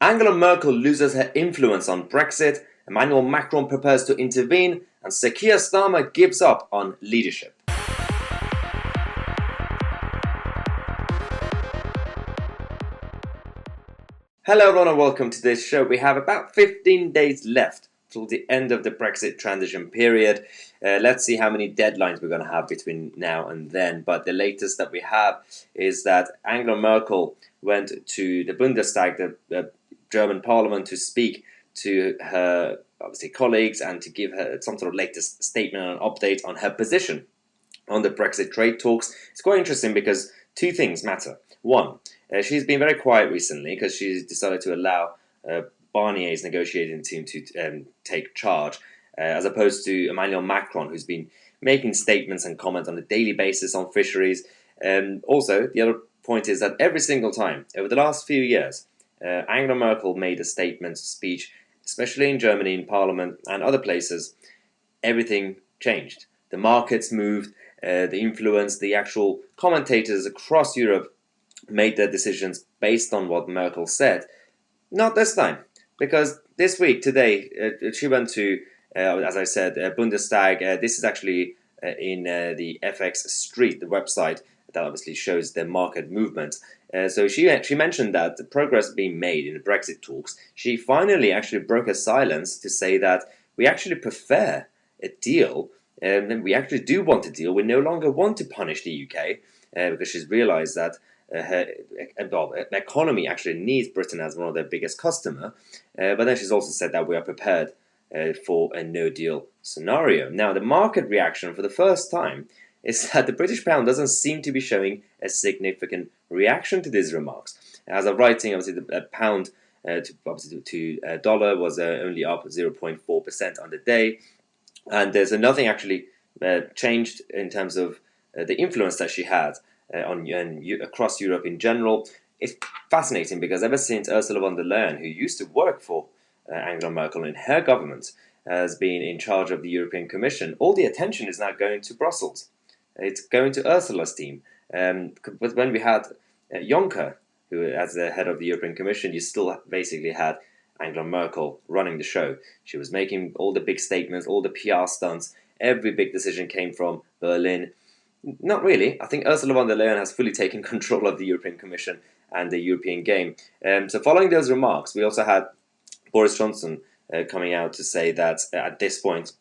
Angela Merkel loses her influence on Brexit, Emmanuel Macron prepares to intervene, and Sir Keir Starmer gives up on leadership. Hello everyone and welcome to this show. We have about 15 days left till the end of the Brexit transition period. Let's see how many deadlines we're going to have between now and then. But the latest that we have is that Angela Merkel went to the Bundestag, the German parliament, to speak to her obviously colleagues and to give her some sort of latest statement and an update on her position on the Brexit trade talks. It's quite interesting because two things matter. One, she's been very quiet recently because she's decided to allow Barnier's negotiating team to take charge, as opposed to Emmanuel Macron, who's been making statements and comments on a daily basis on fisheries. Also, the other point is that every single time over the last few years, Angela Merkel made a statement, speech, especially in Germany, in Parliament and other places, everything changed. The markets moved, the influence, the actual commentators across Europe made their decisions based on what Merkel said. Not this time, because this week, today, she went to, as I said, Bundestag. This is actually in the FX Street, the website that obviously shows the market movement. So she mentioned that the progress being made in the Brexit talks. She finally actually broke her silence to say that we actually prefer a deal, and we actually do want a deal. We no longer want to punish the UK because she's realised that her economy actually needs Britain as one of their biggest customer. But then she's also said that we are prepared for a no-deal scenario. Now, the market reaction for the first time is that the British pound doesn't seem to be showing a significant reaction to these remarks. As of writing, obviously the pound to dollar was only up 0.4% on the day, and there's nothing actually changed in terms of the influence that she had across Europe in general. It's fascinating because ever since Ursula von der Leyen, who used to work for Angela Merkel in her government, has been in charge of the European Commission, all the attention is now going to Brussels. It's going to Ursula's team. But when we had Juncker, who as the head of the European Commission, you still basically had Angela Merkel running the show. She was making all the big statements, all the PR stunts. Every big decision came from Berlin. Not really. I think Ursula von der Leyen has fully taken control of the European Commission and the European game. So following those remarks, we also had Boris Johnson coming out to say that at this point,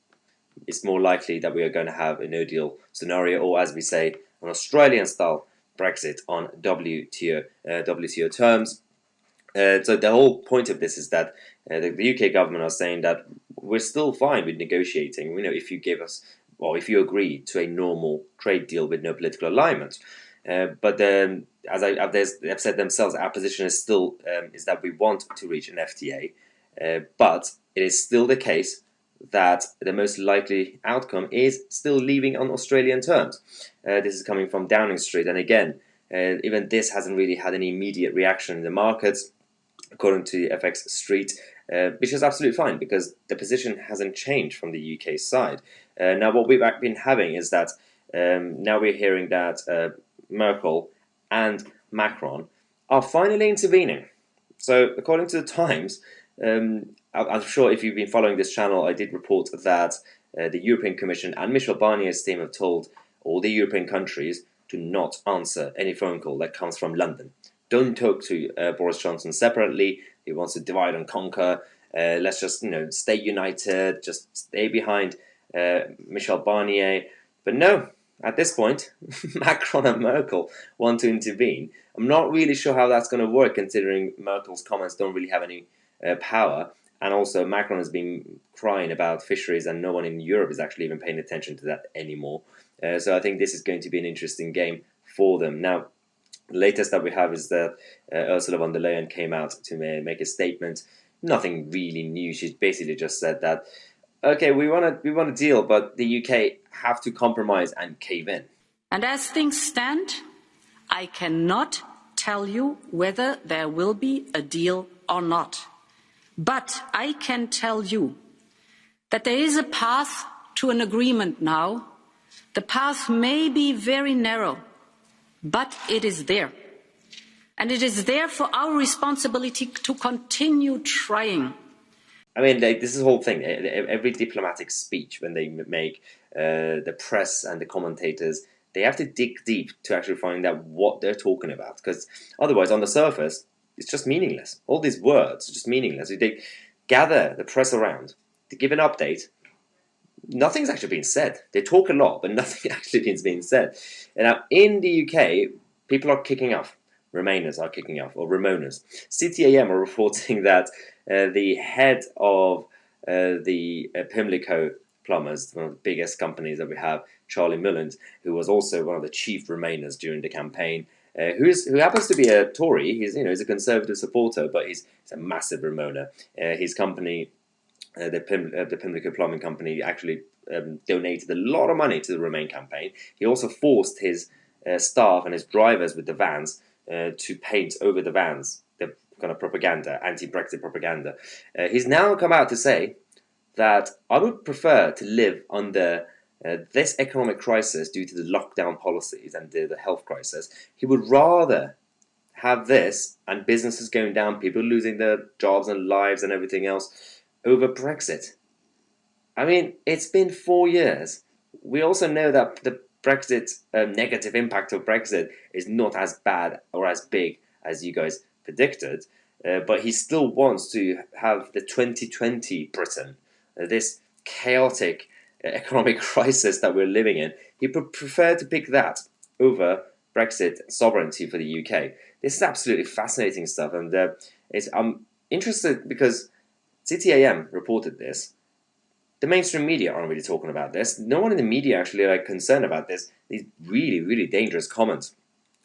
it's more likely that we are going to have a no-deal scenario, or as we say, an Australian-style Brexit on WTO terms. So the whole point of this is that the UK government are saying that we're still fine with negotiating. You know, if you give us, or if you agree to a normal trade deal with no political alignment. But as they've said themselves, our position is still is that we want to reach an FTA, but it is still the case that the most likely outcome is still leaving on Australian terms. This is coming from Downing Street, and again, even this hasn't really had any immediate reaction in the markets, according to FX Street, which is absolutely fine because the position hasn't changed from the UK side. Now, what we've been having is that now we're hearing that Merkel and Macron are finally intervening. So, according to the Times, I'm sure if you've been following this channel, I did report that the European Commission and Michel Barnier's team have told all the European countries to not answer any phone call that comes from London. Don't talk to Boris Johnson separately. He wants to divide and conquer. Let's just stay united. Just stay behind Michel Barnier. But no, at this point, Macron and Merkel want to intervene. I'm not really sure how that's going to work, considering Merkel's comments don't really have any power. And also, Macron has been crying about fisheries, and no one in Europe is actually even paying attention to that anymore. So I think this is going to be an interesting game for them. Now, the latest that we have is that Ursula von der Leyen came out to make a statement. Nothing really new. She's basically just said that, okay, we want a deal, but the UK have to compromise and cave in. And as things stand, I cannot tell you whether there will be a deal or not. But I can tell you that there is a path to an agreement now. The path may be very narrow, but it is there. And it is therefore our responsibility to continue trying. I mean, like, this is the whole thing. Every diplomatic speech, when they make the press and the commentators, they have to dig deep to actually find out what they're talking about. Because otherwise, on the surface, it's just meaningless. All these words are just meaningless. They gather the press around to give an update. Nothing's actually being said. They talk a lot, but nothing actually is being said. And now in the UK, people are kicking off. Remainers are kicking off, or Remoaners. CTAM are reporting that the head of the Pimlico Plumbers, one of the biggest companies that we have, Charlie Mullins, who was also one of the chief Remainers during the campaign, who happens to be a Tory. He's a Conservative supporter, but he's a massive Remoaner. His company, the Pimlico Plumbing Company, actually donated a lot of money to the Remain campaign. He also forced his staff and his drivers with the vans to paint over the vans the kind of propaganda, anti-Brexit propaganda. He's now come out to say that I would prefer to live under this economic crisis due to the lockdown policies and the health crisis. He would rather have this and businesses going down, people losing their jobs and lives and everything else over Brexit. I mean, it's been 4 years. We also know that the Brexit negative impact of Brexit is not as bad or as big as you guys predicted, but he still wants to have the 2020 Britain, this chaotic economic crisis that we're living in. He would prefer to pick that over Brexit sovereignty for the UK. This is absolutely fascinating stuff, and I'm interested because CTAM reported this. The mainstream media aren't really talking about this. No one in the media actually are concerned about this. These really, really dangerous comments.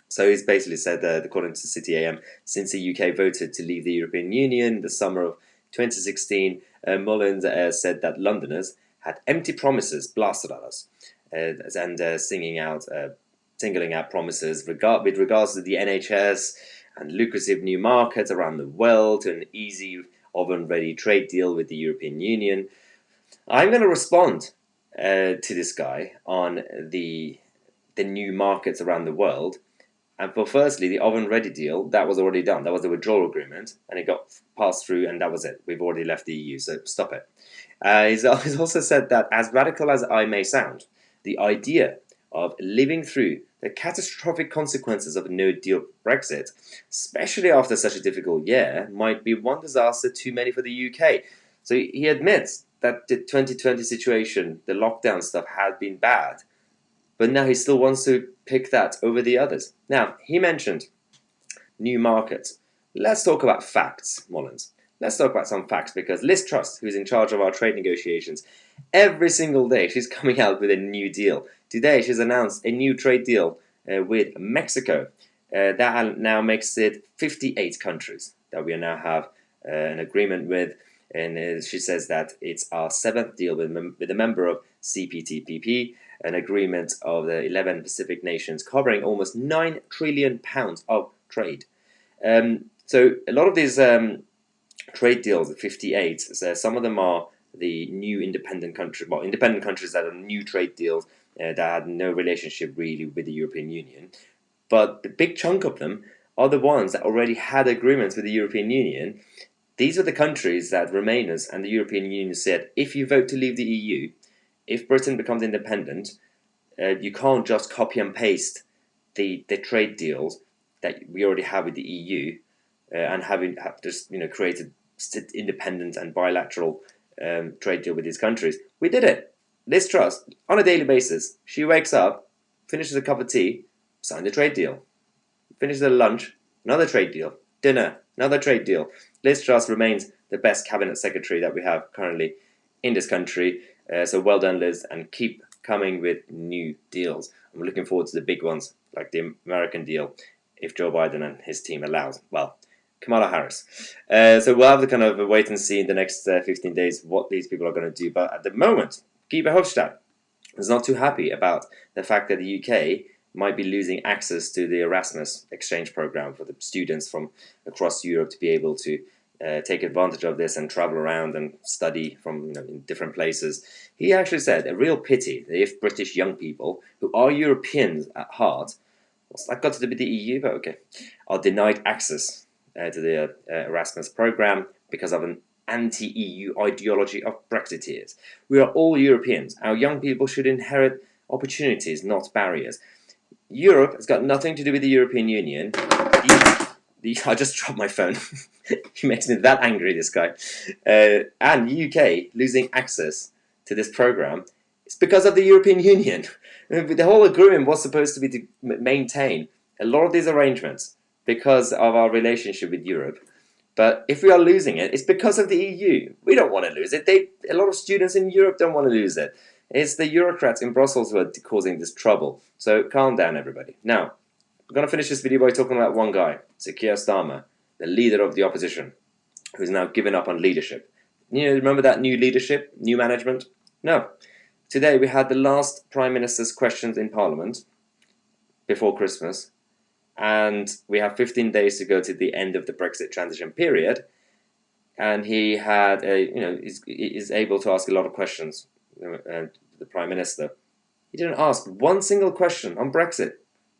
So he's basically said that, according to CTAM, since the UK voted to leave the European Union in the summer of 2016, Mullins said that Londoners had empty promises blasted at us, and singling out promises with regards to the NHS and lucrative new markets around the world, to an easy oven-ready trade deal with the European Union. I'm going to respond to this guy on the new markets around the world. And for firstly, the oven-ready deal, that was already done. That was the withdrawal agreement, and it got passed through, and that was it. We've already left the EU, so stop it. He's also said that, as radical as I may sound, the idea of living through the catastrophic consequences of a no-deal Brexit, especially after such a difficult year, might be one disaster too many for the UK. So he admits that the 2020 situation, the lockdown stuff, had been bad. But now he still wants to pick that over the others. Now, he mentioned new markets. Let's talk about facts, Mullins. Let's talk about some facts, because Liz Truss, who's in charge of our trade negotiations, every single day she's coming out with a new deal. Today she's announced a new trade deal with Mexico. That now makes it 58 countries that we now have an agreement with. And she says that it's our 7th deal with a member of CPTPP, an agreement of the 11 Pacific nations covering almost £9 trillion of trade. So a lot of these trade deals, the 58, so some of them are the new independent countries that are new trade deals that had no relationship really with the European Union. But the big chunk of them are the ones that already had agreements with the European Union. These are the countries that Remainers and the European Union said, if you vote to leave the EU, if Britain becomes independent, you can't just copy and paste the trade deals that we already have with the EU and have just created independent and bilateral trade deal with these countries. We did it. Liz Truss, on a daily basis, she wakes up, finishes a cup of tea, signs a trade deal. Finishes her lunch, another trade deal. Dinner, another trade deal. Liz Truss remains the best cabinet secretary that we have currently in this country. So well done, Liz, and keep coming with new deals. I'm looking forward to the big ones, like the American deal, if Joe Biden and his team allows. Well, Kamala Harris. So we'll have to kind of wait and see in the next 15 days what these people are going to do. But at the moment, Guy Verhofstadt is not too happy about the fact that the UK might be losing access to the Erasmus exchange program for the students from across Europe to be able to take advantage of this and travel around and study from in different places. He actually said a real pity that if British young people who are Europeans at heart What's that got to do with the EU? But okay. Are denied access to the Erasmus program because of an anti-EU ideology of Brexiteers. We are all Europeans. Our young people should inherit opportunities, not barriers. Europe has got nothing to do with the European Union. I just dropped my phone. He makes me that angry, this guy. And UK losing access to this program, it's because of the European Union. The whole agreement was supposed to be to maintain a lot of these arrangements because of our relationship with Europe. But if we are losing it, it's because of the EU. We don't want to lose it. A lot of students in Europe don't want to lose it. It's the bureaucrats in Brussels who are causing this trouble. So calm down, everybody. Now, I'm going to finish this video by talking about one guy, Sir Keir Starmer, the leader of the opposition, who's now given up on leadership. You know, remember that new leadership, new management? No. Today we had the last Prime Minister's questions in Parliament before Christmas, and we have 15 days to go to the end of the Brexit transition period. And he had is able to ask a lot of questions. The Prime Minister, he didn't ask one single question on Brexit.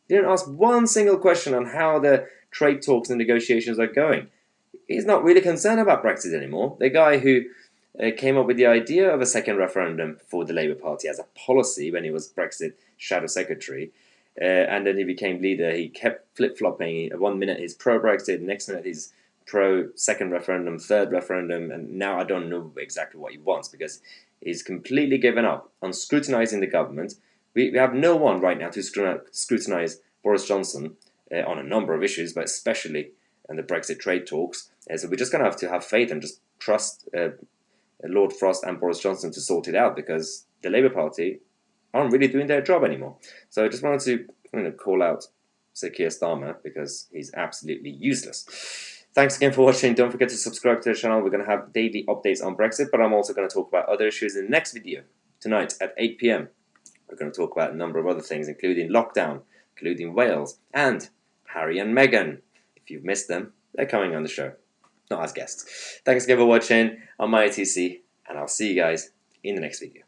He didn't ask one single question on how the trade talks and negotiations are going. He's not really concerned about Brexit anymore. The guy who came up with the idea of a second referendum for the Labour Party as a policy when he was Brexit Shadow Secretary, and then he became leader. He kept flip-flopping. 1 minute he's pro-Brexit, next minute he's pro-second referendum, third referendum, and now I don't know exactly what he wants because he's completely given up on scrutinising the government. We have no one right now to scrutinise Boris Johnson on a number of issues, but especially in the Brexit trade talks. So we're just going to have faith and just trust Lord Frost and Boris Johnson to sort it out because the Labour Party aren't really doing their job anymore. So I just wanted to call out Sir Keir Starmer because he's absolutely useless. Thanks again for watching. Don't forget to subscribe to the channel. We're going to have daily updates on Brexit, but I'm also going to talk about other issues in the next video tonight at 8 p.m. We're going to talk about a number of other things, including lockdown, including Wales, and Harry and Meghan. If you've missed them, they're coming on the show, not as guests. Thanks again for watching. I'm Tousi, and I'll see you guys in the next video.